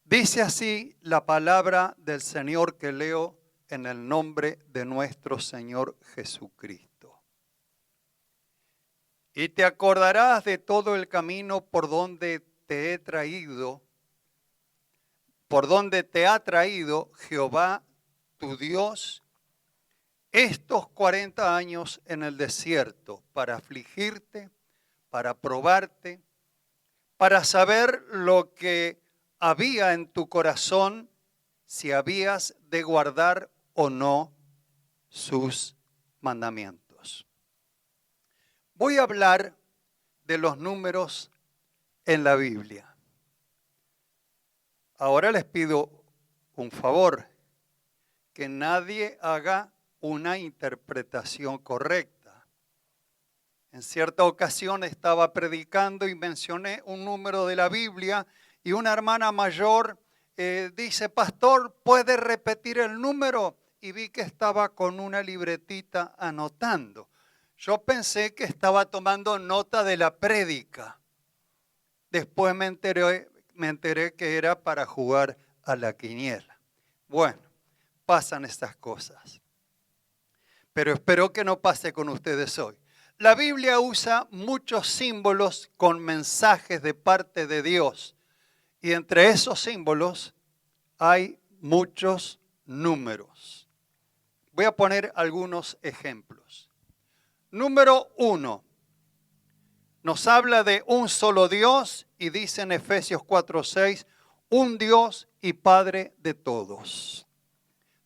Dice así la palabra del Señor que leo en el nombre de nuestro Señor Jesucristo. Y te acordarás de todo el camino por donde te he traído, por donde te ha traído Jehová tu Dios estos 40 años en el desierto para afligirte, para probarte, para saber lo que había en tu corazón, si habías de guardar o no sus mandamientos. Voy a hablar de los números en la Biblia. Ahora les pido un favor, que nadie haga una interpretación correcta. En cierta ocasión estaba predicando y mencioné un número de la Biblia y una hermana mayor dice, pastor, ¿puede repetir el número? Y vi que estaba con una libretita anotando. Yo pensé que estaba tomando nota de la prédica. Después me enteré que era para jugar a la quiniela. Bueno, pasan estas cosas. Pero espero que no pase con ustedes hoy. La Biblia usa muchos símbolos con mensajes de parte de Dios. Y entre esos símbolos hay muchos números. Voy a poner algunos ejemplos. Número 1. Nos habla de un solo Dios y dice en Efesios 4:6, un Dios y Padre de todos.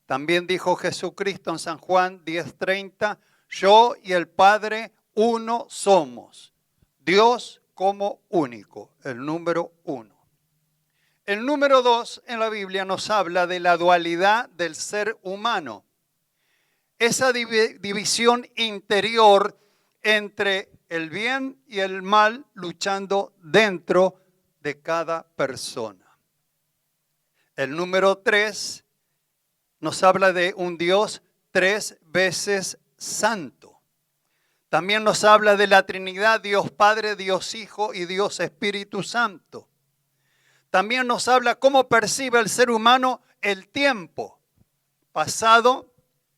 También dijo Jesucristo en San Juan 10:30, yo y el Padre uno somos. Dios como único, el número 1. El número 2 en la Biblia nos habla de la dualidad del ser humano. Esa división interior entre el bien y el mal luchando dentro de cada persona. El número 3 nos habla de un Dios 3 veces santo. También nos habla de la Trinidad, Dios Padre, Dios Hijo y Dios Espíritu Santo. También nos habla cómo percibe el ser humano el tiempo, pasado,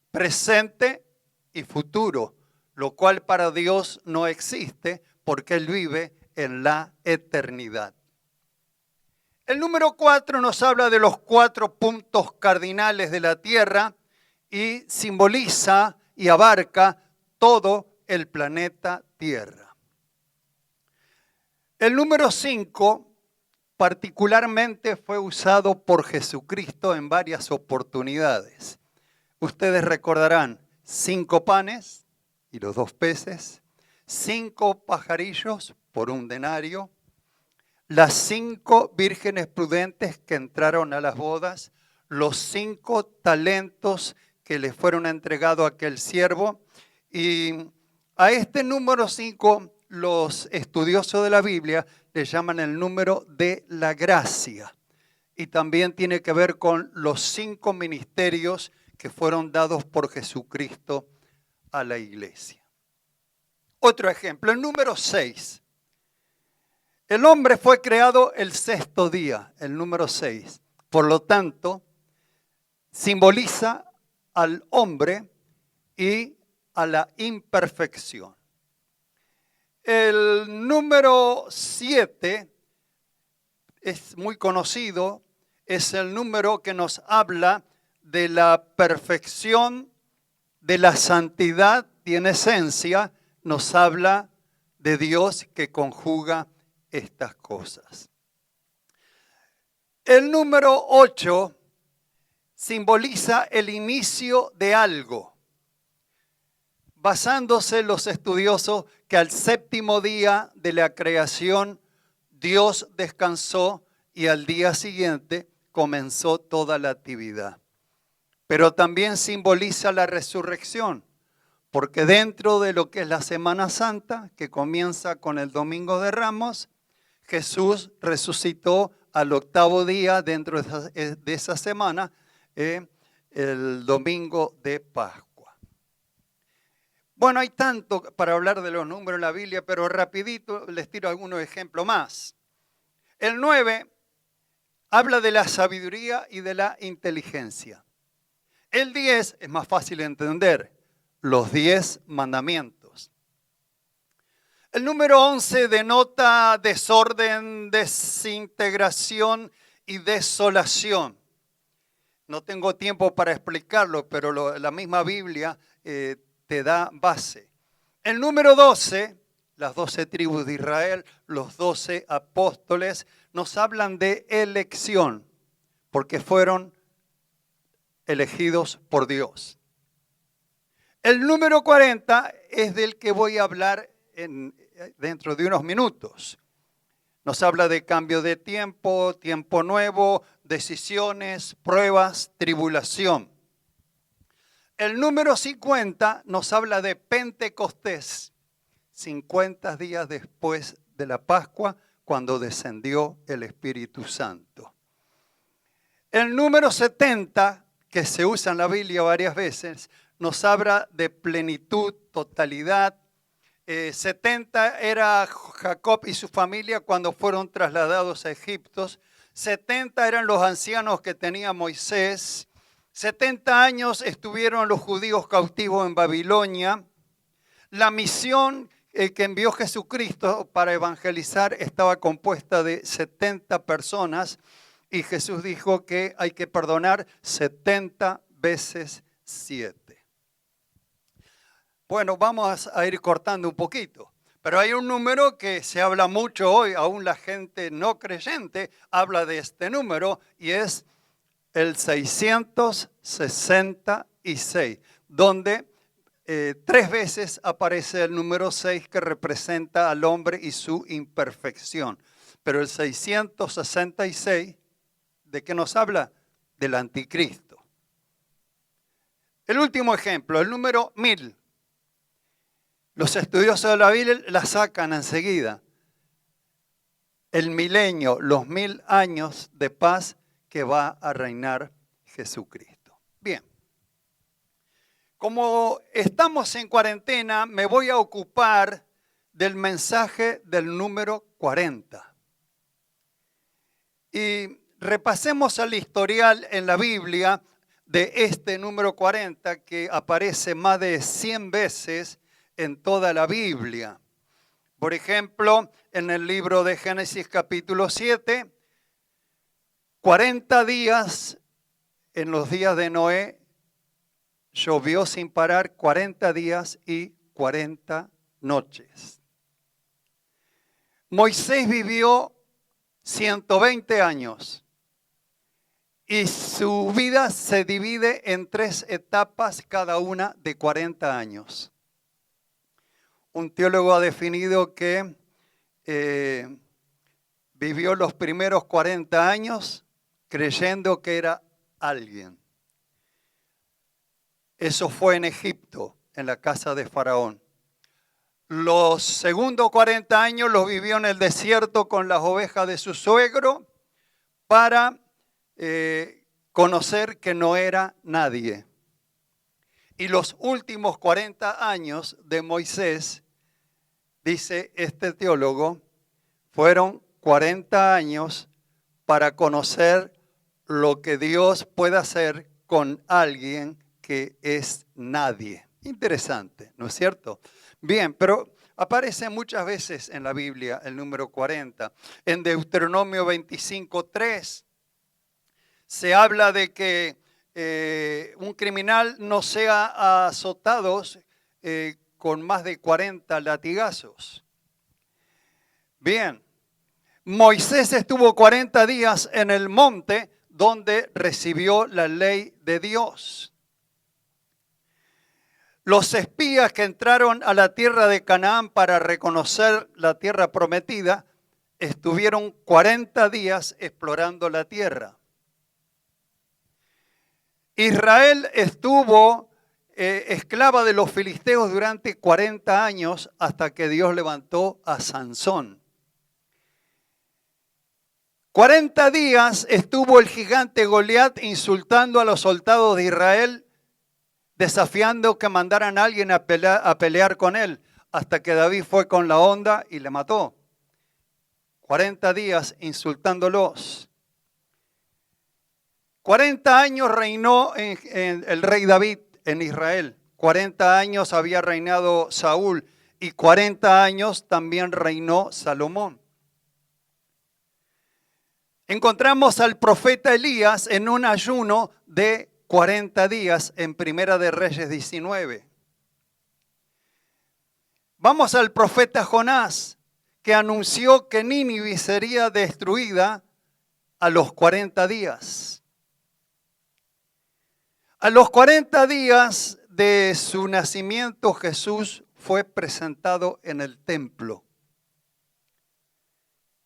presente y futuro, lo cual para Dios no existe porque Él vive en la eternidad. El número 4 nos habla de los 4 puntos cardinales de la Tierra y simboliza y abarca todo el planeta Tierra. El número 5 particularmente fue usado por Jesucristo en varias oportunidades. Ustedes recordarán 5 panes y los 2 peces, 5 pajarillos por un denario, las 5 vírgenes prudentes que entraron a las bodas, los 5 talentos que le fueron entregados a aquel siervo. Y a este número 5 los estudiosos de la Biblia le llaman el número de la gracia. Y también tiene que ver con los 5 ministerios que fueron dados por Jesucristo a la iglesia. Otro ejemplo, el número 6. El hombre fue creado el 6º día, el número 6. Por lo tanto, simboliza al hombre y a la imperfección. El número 7 es muy conocido, es el número que nos habla de la perfección, de la santidad y en esencia nos habla de Dios que conjuga estas cosas. El número 8 simboliza el inicio de algo, basándose los estudiosos que al 7º día de la creación Dios descansó y al día siguiente comenzó toda la actividad. Pero también simboliza la resurrección, porque dentro de lo que es la Semana Santa, que comienza con el Domingo de Ramos, Jesús resucitó al 8º día dentro de esa semana, el Domingo de Pascua. Bueno, hay tanto para hablar de los números en la Biblia, pero rapidito les tiro algunos ejemplos más. El 9 habla de la sabiduría y de la inteligencia. El 10 es más fácil de entender, los 10 mandamientos. El número 11 denota desorden, desintegración y desolación. No tengo tiempo para explicarlo, pero la misma Biblia te da base. El número 12, las 12 tribus de Israel, los 12 apóstoles, nos hablan de elección, porque fueron elegidos por Dios. El número 40 es del que voy a hablar dentro de unos minutos. Nos habla de cambio de tiempo, tiempo nuevo, decisiones, pruebas, tribulación. El número 50 nos habla de Pentecostés, 50 días después de la Pascua, cuando descendió el Espíritu Santo. El número 70, que se usa en la Biblia varias veces, nos habla de plenitud, totalidad. 70 era Jacob y su familia cuando fueron trasladados a Egipto. 70 eran los ancianos que tenía Moisés. 70 años estuvieron los judíos cautivos en Babilonia. La misión que envió Jesucristo para evangelizar estaba compuesta de 70 personas y Jesús dijo que hay que perdonar 70 veces 7. Bueno, vamos a ir cortando un poquito, pero hay un número que se habla mucho hoy, aún la gente no creyente habla de este número y es el 666, donde 3 veces aparece el número 6 que representa al hombre y su imperfección. Pero el 666, ¿de qué nos habla? Del anticristo. El último ejemplo, el número 1000. Los estudiosos de la Biblia la sacan enseguida. El milenio, los 1000 años de paz que va a reinar Jesucristo. Bien. Como estamos en cuarentena, me voy a ocupar del mensaje del número 40. Y repasemos el historial en la Biblia de este número 40 que aparece más de 100 veces en toda la Biblia. Por ejemplo, en el libro de Génesis capítulo 7, 40 días en los días de Noé, llovió sin parar 40 días y 40 noches. Moisés vivió 120 años y su vida se divide en 3 etapas, cada una de 40 años. Un teólogo ha definido que vivió los primeros 40 años creyendo que era alguien. Eso fue en Egipto, en la casa de Faraón. Los segundos 40 años los vivió en el desierto con las ovejas de su suegro para conocer que no era nadie. Y los últimos 40 años de Moisés, dice este teólogo, fueron 40 años para conocer lo que Dios puede hacer con alguien que es nadie. Interesante, ¿no es cierto? Bien, pero aparece muchas veces en la Biblia el número 40. En Deuteronomio 25:3 se habla de que un criminal no sea azotado con más de 40 latigazos. Bien, Moisés estuvo 40 días en el monte donde recibió la ley de Dios. Los espías que entraron a la tierra de Canaán para reconocer la tierra prometida estuvieron 40 días explorando la tierra. Israel estuvo esclava de los filisteos durante 40 años hasta que Dios levantó a Sansón. 40 días estuvo el gigante Goliat insultando a los soldados de Israel, desafiando que mandaran a alguien a pelear con él, hasta que David fue con la honda y le mató. 40 días insultándolos. 40 años reinó en el rey David en Israel. 40 años había reinado Saúl y 40 años también reinó Salomón. Encontramos al profeta Elías en un ayuno de 40 días en Primera de Reyes 19. Vamos al profeta Jonás, que anunció que Nínive sería destruida a los 40 días. A los 40 días de su nacimiento, Jesús fue presentado en el templo.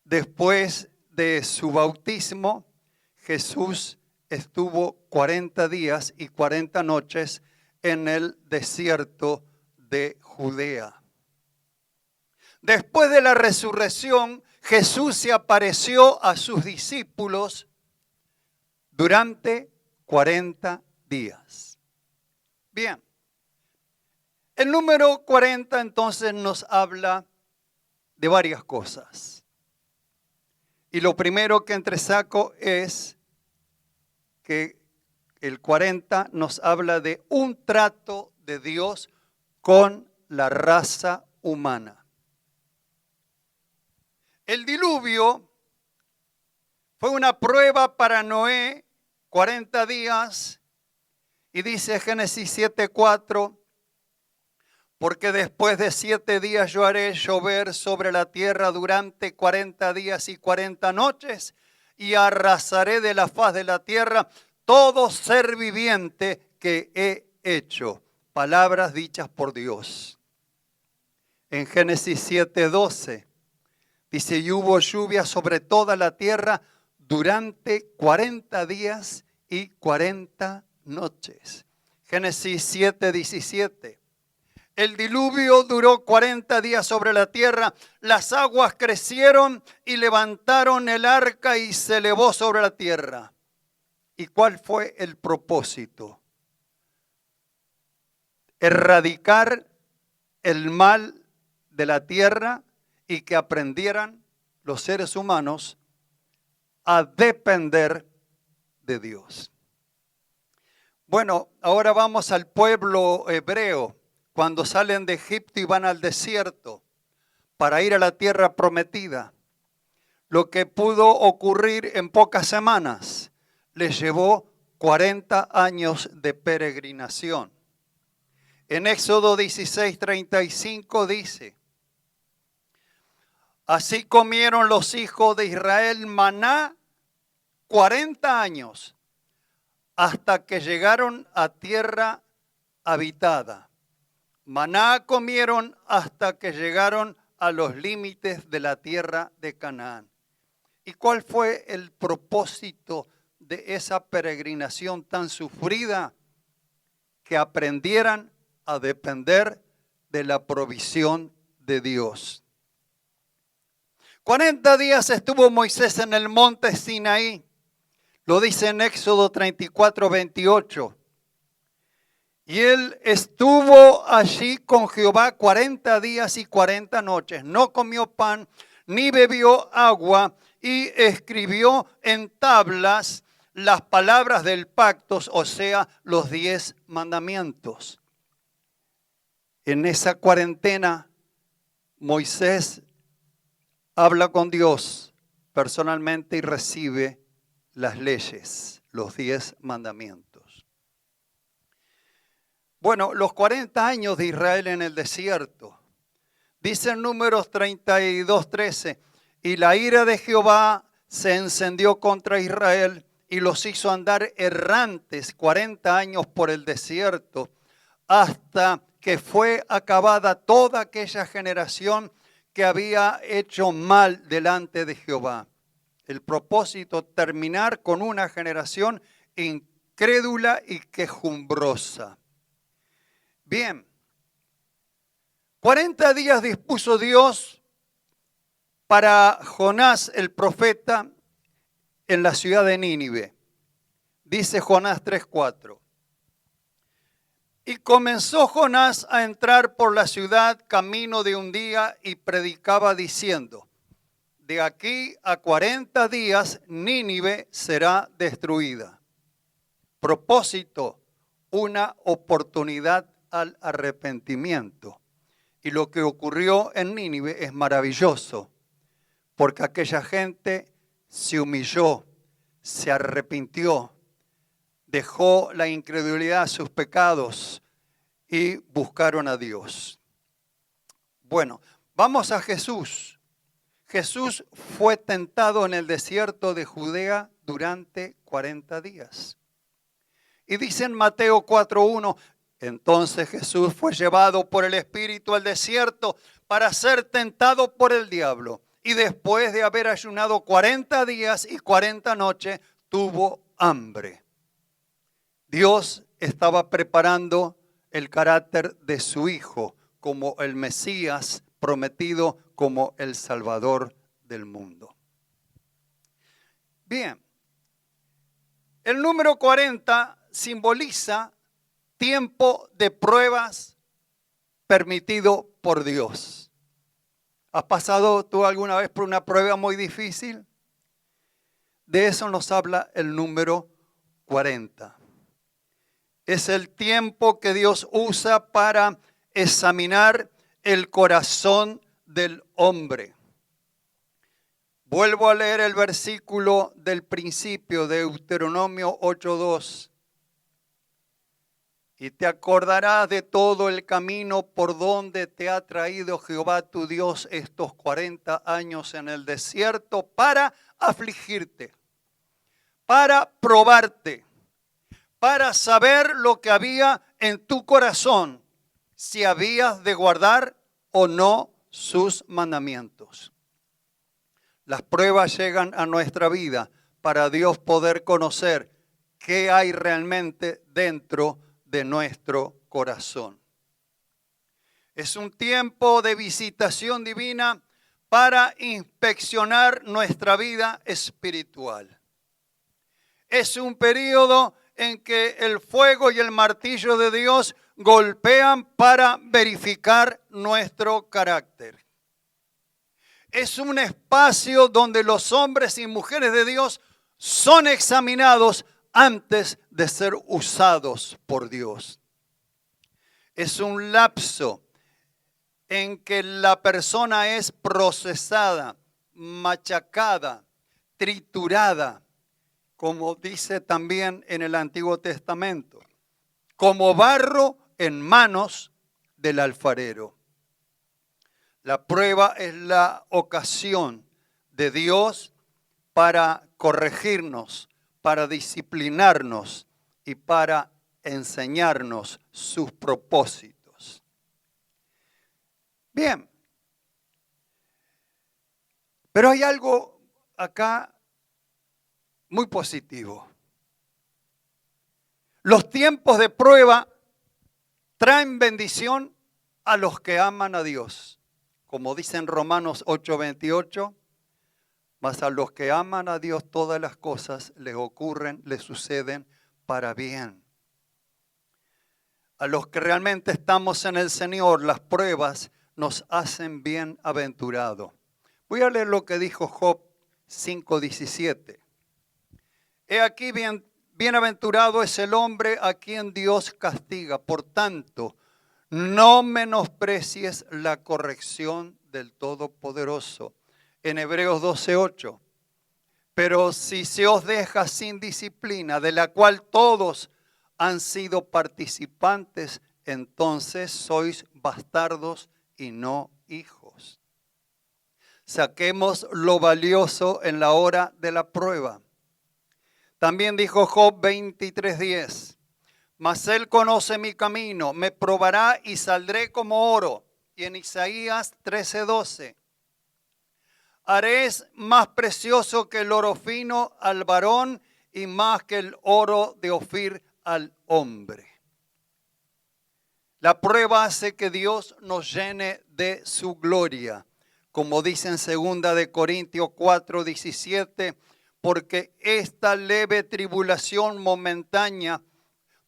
Después de su bautismo, Jesús estuvo 40 días y 40 noches en el desierto de Judea. Después de la resurrección, Jesús se apareció a sus discípulos durante 40 días. Bien, el número 40 entonces nos habla de varias cosas. Y lo primero que entresaco es que el 40 nos habla de un trato de Dios con la raza humana. El diluvio fue una prueba para Noé, 40 días, y dice Génesis 7:4, porque después de 7 días yo haré llover sobre la tierra durante 40 días y 40 noches, y arrasaré de la faz de la tierra todo ser viviente que he hecho. Palabras dichas por Dios. En Génesis 7:12 dice, y hubo lluvia sobre toda la tierra durante 40 días y 40 noches. Génesis 7:17. El diluvio duró 40 días sobre la tierra, las aguas crecieron y levantaron el arca y se elevó sobre la tierra. ¿Y cuál fue el propósito? Erradicar el mal de la tierra y que aprendieran los seres humanos a depender de Dios. Bueno, ahora vamos al pueblo hebreo. Cuando salen de Egipto y van al desierto para ir a la tierra prometida, lo que pudo ocurrir en pocas semanas les llevó 40 años de peregrinación. En Éxodo 16:35 dice, así comieron los hijos de Israel maná 40 años hasta que llegaron a tierra habitada. Maná comieron hasta que llegaron a los límites de la tierra de Canaán. ¿Y cuál fue el propósito de esa peregrinación tan sufrida? Que aprendieran a depender de la provisión de Dios. 40 días estuvo Moisés en el monte Sinaí. Lo dice en Éxodo 34:28. Y él estuvo allí con Jehová 40 días y 40 noches. No comió pan ni bebió agua y escribió en tablas las palabras del pacto, o sea, los 10 mandamientos. En esa cuarentena, Moisés habla con Dios personalmente y recibe las leyes, los 10 mandamientos. Bueno, los 40 años de Israel en el desierto. Dice en Números 32:13, y la ira de Jehová se encendió contra Israel y los hizo andar errantes 40 años por el desierto, hasta que fue acabada toda aquella generación que había hecho mal delante de Jehová. El propósito, terminar con una generación incrédula y quejumbrosa. Bien, 40 días dispuso Dios para Jonás el profeta en la ciudad de Nínive. Dice Jonás 3:4. Y comenzó Jonás a entrar por la ciudad camino de un día y predicaba diciendo, de aquí a 40 días Nínive será destruida. Propósito, una oportunidad al arrepentimiento. Y lo que ocurrió en Nínive es maravilloso, porque aquella gente se humilló, se arrepintió, dejó la incredulidad, sus pecados y buscaron a Dios. Bueno, vamos a Jesús. Jesús fue tentado en el desierto de Judea durante 40 días. Y dice en Mateo 4:1, entonces Jesús fue llevado por el Espíritu al desierto para ser tentado por el diablo. Y después de haber ayunado 40 días y 40 noches, tuvo hambre. Dios estaba preparando el carácter de su Hijo como el Mesías prometido, como el Salvador del mundo. Bien, el número 40 simboliza tiempo de pruebas permitido por Dios. ¿Has pasado tú alguna vez por una prueba muy difícil? De eso nos habla el número 40. Es el tiempo que Dios usa para examinar el corazón del hombre. Vuelvo a leer el versículo del principio de Deuteronomio 8:2. Y te acordarás de todo el camino por donde te ha traído Jehová tu Dios estos 40 años en el desierto para afligirte, para probarte, para saber lo que había en tu corazón, si habías de guardar o no sus mandamientos. Las pruebas llegan a nuestra vida para Dios poder conocer qué hay realmente dentro de nuestro corazón. Es un tiempo de visitación divina para inspeccionar nuestra vida espiritual. Es un periodo en que el fuego y el martillo de Dios golpean para verificar nuestro carácter. Es un espacio donde los hombres y mujeres de Dios son examinados antes de ser usados por Dios. Es un lapso en que la persona es procesada, machacada, triturada, como dice también en el Antiguo Testamento, como barro en manos del alfarero. La prueba es la ocasión de Dios para corregirnos, para disciplinarnos y para enseñarnos sus propósitos. Bien, pero hay algo acá muy positivo. Los tiempos de prueba traen bendición a los que aman a Dios. Como dice en Romanos 8:28, mas a los que aman a Dios todas las cosas les ocurren, les suceden para bien. A los que realmente estamos en el Señor, las pruebas nos hacen bienaventurados. Voy a leer lo que dijo Job 5:17. He aquí bienaventurado es el hombre a quien Dios castiga. Por tanto, no menosprecies la corrección del Todopoderoso. En Hebreos 12:8. Pero si se os deja sin disciplina, de la cual todos han sido participantes, entonces sois bastardos y no hijos. Saquemos lo valioso en la hora de la prueba. También dijo Job 23:10. Mas él conoce mi camino, me probará y saldré como oro. Y en Isaías 13:12. Haré más precioso que el oro fino al varón y más que el oro de Ofir al hombre. La prueba hace que Dios nos llene de su gloria. Como dice en 2 de Corintios 4:17, porque esta leve tribulación momentánea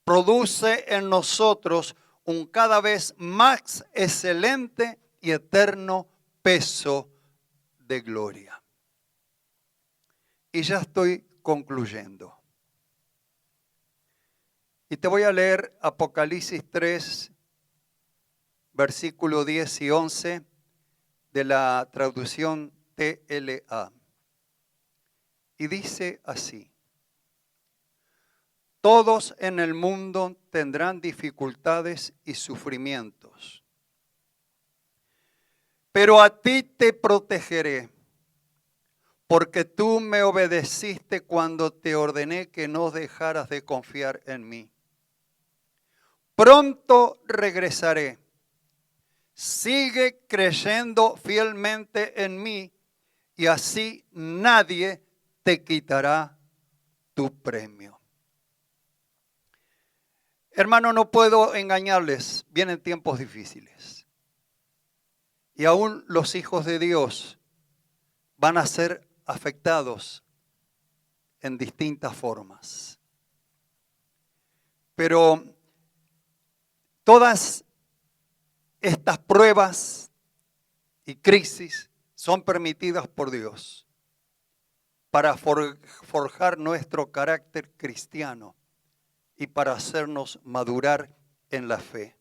produce en nosotros un cada vez más excelente y eterno peso de gloria. Y ya estoy concluyendo. Y te voy a leer Apocalipsis 3, versículo 10 y 11 de la traducción TLA. Y dice así: todos en el mundo tendrán dificultades y sufrimientos, pero a ti te protegeré, porque tú me obedeciste cuando te ordené que no dejaras de confiar en mí. Pronto regresaré. Sigue creyendo fielmente en mí y así nadie te quitará tu premio. Hermano, no puedo engañarles, vienen tiempos difíciles. Y aún los hijos de Dios van a ser afectados en distintas formas. Pero todas estas pruebas y crisis son permitidas por Dios para forjar nuestro carácter cristiano y para hacernos madurar en la fe.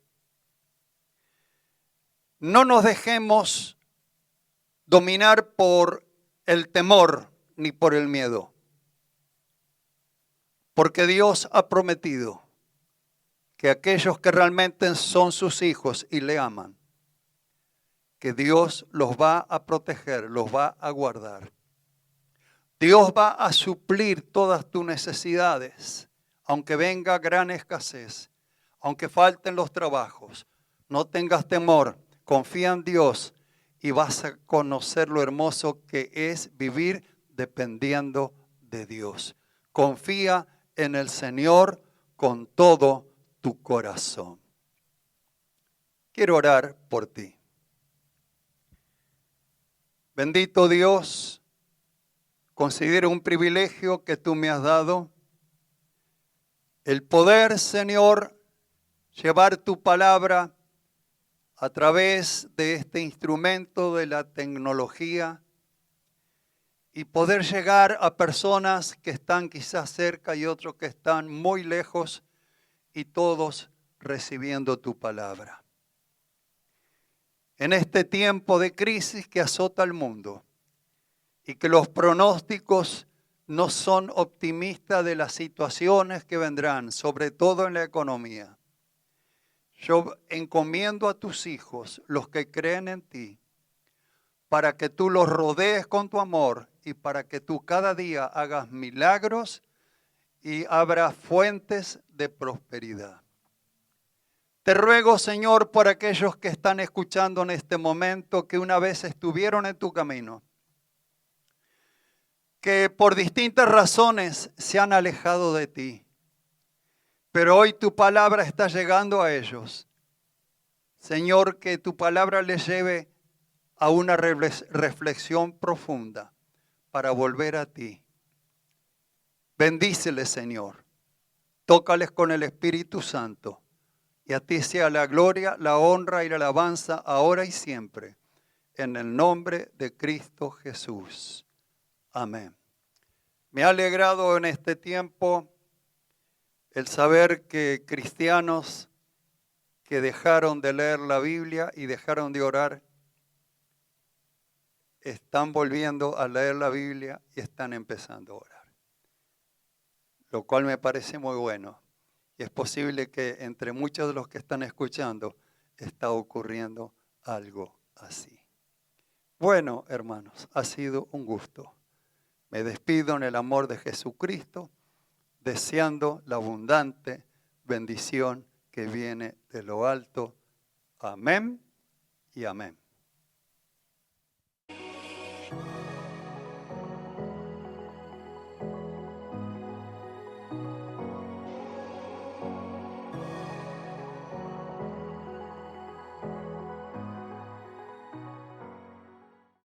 No nos dejemos dominar por el temor ni por el miedo, porque Dios ha prometido que aquellos que realmente son sus hijos y le aman, que Dios los va a proteger, los va a guardar. Dios va a suplir todas tus necesidades, aunque venga gran escasez, aunque falten los trabajos. No tengas temor, confía en Dios y vas a conocer lo hermoso que es vivir dependiendo de Dios. Confía en el Señor con todo tu corazón. Quiero orar por ti. Bendito Dios, considero un privilegio que tú me has dado, el poder, Señor, llevar tu palabra a través de este instrumento de la tecnología y poder llegar a personas que están quizás cerca y otros que están muy lejos y todos recibiendo tu palabra. En este tiempo de crisis que azota al mundo y que los pronósticos no son optimistas de las situaciones que vendrán, sobre todo en la economía. Yo encomiendo a tus hijos, los que creen en ti, para que tú los rodees con tu amor y para que tú cada día hagas milagros y abras fuentes de prosperidad. Te ruego, Señor, por aquellos que están escuchando en este momento, que una vez estuvieron en tu camino, que por distintas razones se han alejado de ti, pero hoy tu palabra está llegando a ellos. Señor, que tu palabra les lleve a una reflexión profunda para volver a ti. Bendíceles, Señor. Tócales con el Espíritu Santo. Y a ti sea la gloria, la honra y la alabanza ahora y siempre. En el nombre de Cristo Jesús. Amén. Me ha alegrado en este tiempo el saber que cristianos que dejaron de leer la Biblia y dejaron de orar, están volviendo a leer la Biblia y están empezando a orar. Lo cual me parece muy bueno. Y es posible que entre muchos de los que están escuchando está ocurriendo algo así. Bueno, hermanos, ha sido un gusto. Me despido en el amor de Jesucristo, deseando la abundante bendición que viene de lo alto. Amén y amén.